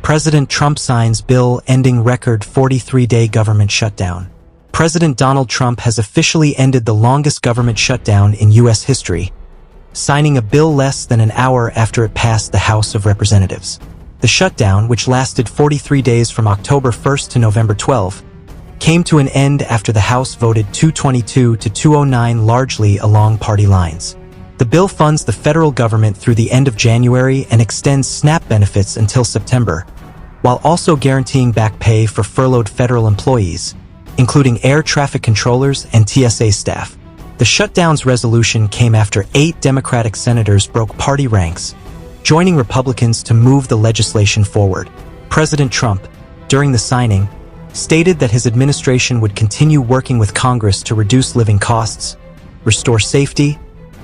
President Trump signs bill ending record 43-day government shutdown. President Donald Trump has officially ended the longest government shutdown in U.S. history, signing a bill less than an hour after it passed the House of Representatives. The shutdown, which lasted 43 days from October 1st to November 12, came to an end after the House voted 222 to 209 largely along party lines. The bill funds the federal government through the end of January and extends SNAP benefits until September, while also guaranteeing back pay for furloughed federal employees, including air traffic controllers and TSA staff. The shutdown's resolution came after 8 Democratic senators broke party ranks, joining Republicans to move the legislation forward. President Trump, during the signing, stated that his administration would continue working with Congress to reduce living costs, restore safety,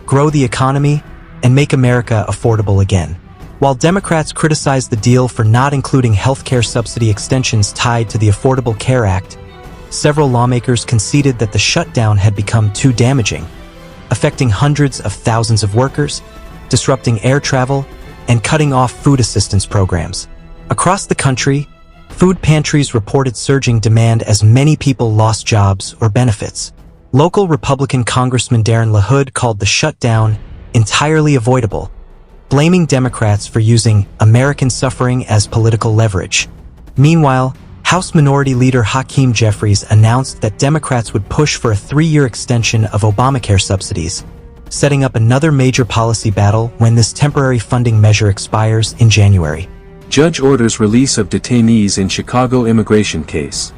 grow the economy, and make America affordable again. While Democrats criticized the deal for not including healthcare subsidy extensions tied to the Affordable Care Act, several lawmakers conceded that the shutdown had become too damaging, affecting hundreds of thousands of workers, disrupting air travel, and cutting off food assistance programs. Across the country, food pantries reported surging demand as many people lost jobs or benefits. Local Republican Congressman Darren LaHood called the shutdown entirely avoidable, blaming Democrats for using American suffering as political leverage. Meanwhile, House Minority Leader Hakeem Jeffries announced that Democrats would push for a 3-year extension of Obamacare subsidies, setting up another major policy battle when this temporary funding measure expires in January. Judge orders release of detainees in Chicago immigration case.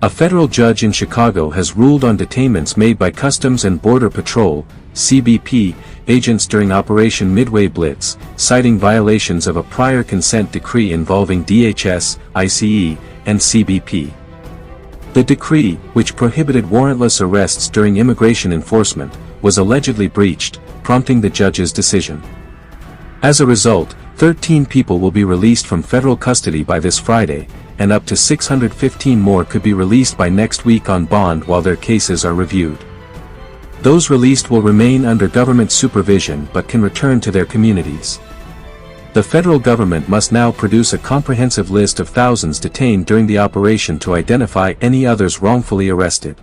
A federal judge in Chicago has ruled on detainments made by Customs and Border Patrol, CBP, agents during Operation Midway Blitz, citing violations of a prior consent decree involving DHS, ICE, and CBP. The decree, which prohibited warrantless arrests during immigration enforcement, was allegedly breached, prompting the judge's decision. As a result, 13 people will be released from federal custody by this Friday, and up to 615 more could be released by next week on bond while their cases are reviewed. Those released will remain under government supervision but can return to their communities. The federal government must now produce a comprehensive list of thousands detained during the operation to identify any others wrongfully arrested.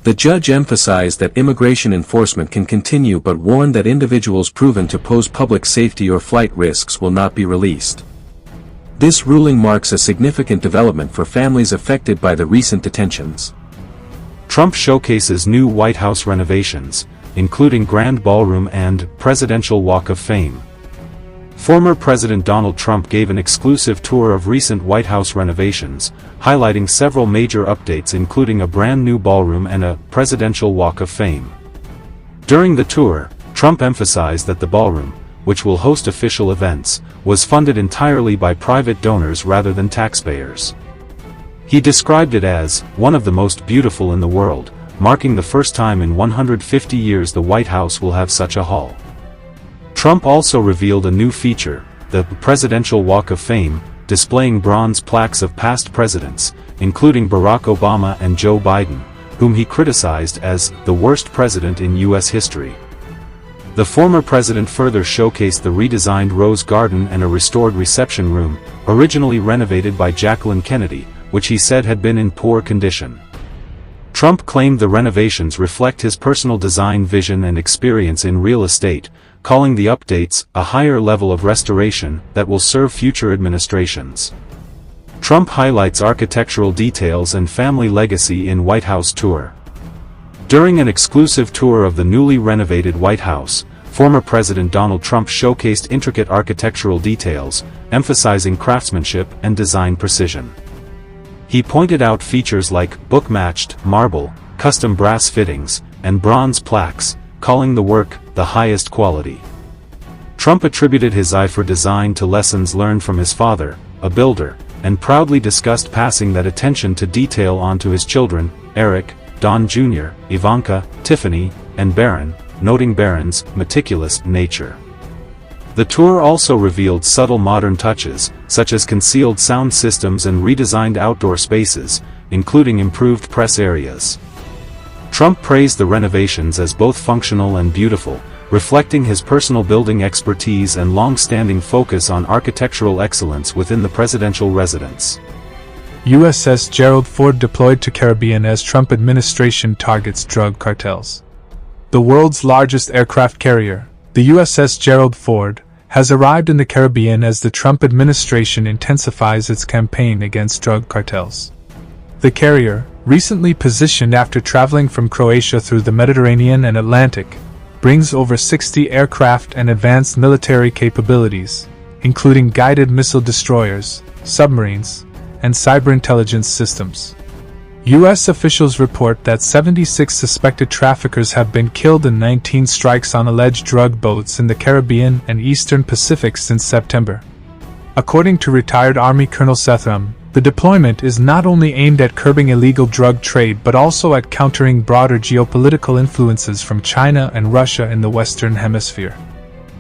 The judge emphasized that immigration enforcement can continue but warned that individuals proven to pose public safety or flight risks will not be released. This ruling marks a significant development for families affected by the recent detentions. Trump showcases new White House renovations, including Grand Ballroom and Presidential Walk of Fame. Former President Donald Trump gave an exclusive tour of recent White House renovations, highlighting several major updates including a brand new ballroom and a Presidential Walk of Fame. During the tour, Trump emphasized that the ballroom, which will host official events, was funded entirely by private donors rather than taxpayers. He described it as one of the most beautiful in the world, marking the first time in 150 years the White House will have such a hall. Trump also revealed a new feature, the Presidential Walk of Fame, displaying bronze plaques of past presidents, including Barack Obama and Joe Biden, whom he criticized as the worst president in U.S. history. The former president further showcased the redesigned Rose Garden and a restored reception room, originally renovated by Jacqueline Kennedy, which he said had been in poor condition. Trump claimed the renovations reflect his personal design vision and experience in real estate, calling the updates a higher level of restoration that will serve future administrations. Trump highlights architectural details and family legacy in White House tour. During an exclusive tour of the newly renovated White House, former President Donald Trump showcased intricate architectural details, emphasizing craftsmanship and design precision. He pointed out features like book-matched marble, custom brass fittings, and bronze plaques, calling the work the highest quality. Trump attributed his eye for design to lessons learned from his father, a builder, and proudly discussed passing that attention to detail on to his children, Eric, Don Jr., Ivanka, Tiffany, and Barron, noting Barron's meticulous nature. The tour also revealed subtle modern touches, such as concealed sound systems and redesigned outdoor spaces, including improved press areas. Trump praised the renovations as both functional and beautiful, reflecting his personal building expertise and long-standing focus on architectural excellence within the presidential residence. USS Gerald Ford deployed to Caribbean as Trump administration targets drug cartels. The world's largest aircraft carrier, the USS Gerald Ford, has arrived in the Caribbean as the Trump administration intensifies its campaign against drug cartels. The carrier, recently positioned after traveling from Croatia through the Mediterranean and Atlantic, brings over 60 aircraft and advanced military capabilities, including guided missile destroyers, submarines, and cyber intelligence systems. U.S. officials report that 76 suspected traffickers have been killed in 19 strikes on alleged drug boats in the Caribbean and Eastern Pacific since September. According to retired Army Colonel Sethram, the deployment is not only aimed at curbing illegal drug trade but also at countering broader geopolitical influences from China and Russia in the Western Hemisphere.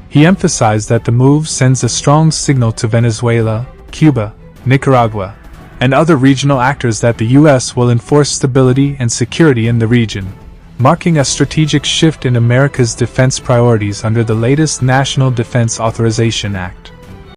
He emphasized that the move sends a strong signal to Venezuela, Cuba, Nicaragua, and other regional actors that the U.S. will enforce stability and security in the region, marking a strategic shift in America's defense priorities under the latest National Defense Authorization Act.